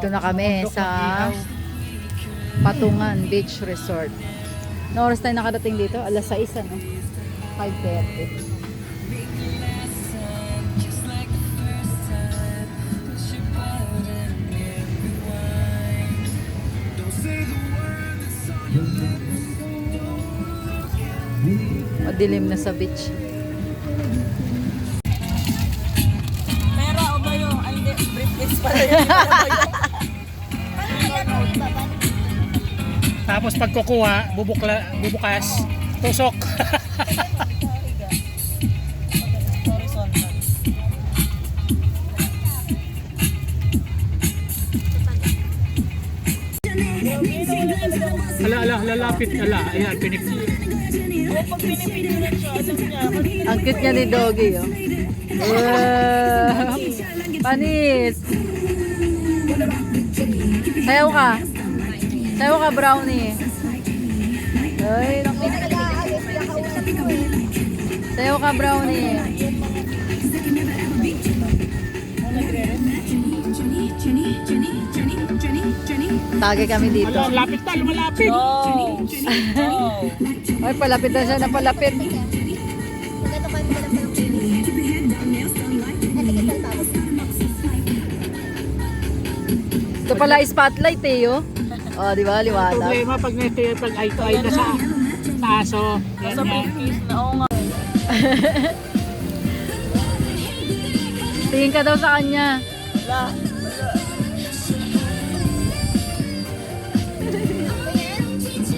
Nandito na kami sa Patungan Beach Resort. No oras tayo nakadating dito? Alas 6 ano? 5:30. Madilim na sa beach. Pera o ba yung briefcase pala yun? Tapos pag kukuha, bubukas, tusok. Lalapit, ayan, Pag pinipindulan siya, alam niya. Ang cute niya ni Doggy, oh. Panis! Sayaw ka. Sayaw ka, Brownie. Ay, sayaw ka, Brownie. Tagay kami dito. Lapit na, lumalapit. Oh. Ay, palapit na siya na palapit. Ito pala spotlight eh, oh. Oh, di ba? Liwanag. Problema pag eye to eye na sa taso. Sa briefcase na, oo nga. Tingin ka daw sa kanya. Wala.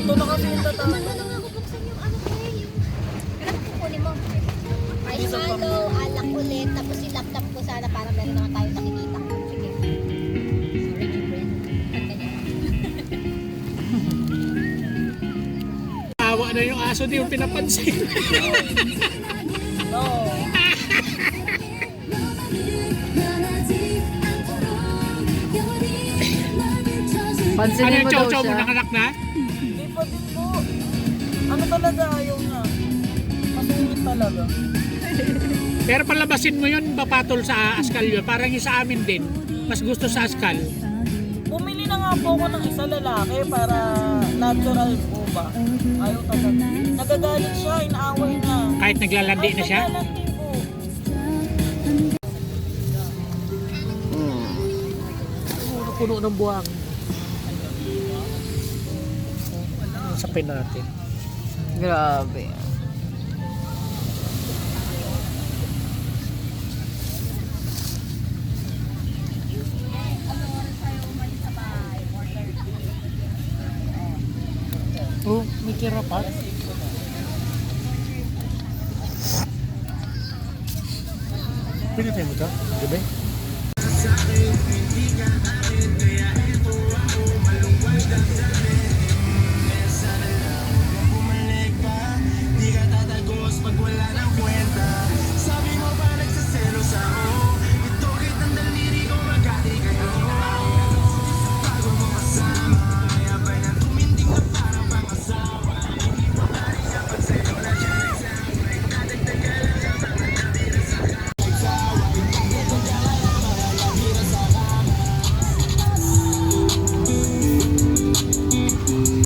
Ito na kasi yung tatama. Ay, malo, alak ulit, tapos si laptop ko sana para meron naman tayo nakikita. Sige. Sorry, Gibran. Awa na yung aso, di yung pinapansin. No. Ano Pansinin yung mo daw chow-chow mo, siya. nakanak na? Hindi pa din po. Ano talaga ayaw niya? Masungit talaga. Pero palabasin mo yun, papatol sa askal yun. Parang yung sa amin din. Mas gusto sa askal. Bumili na nga po ako ng isa lalaki para natural po ba? Ayaw talaga. Nagagalit siya, inaaway niya. Kahit naglalandi na siya. Naglalandi po. Puno ng buwang. Sapin natin. Grabe. Oh, may kirapat. Pinatay mo ito? Gabi?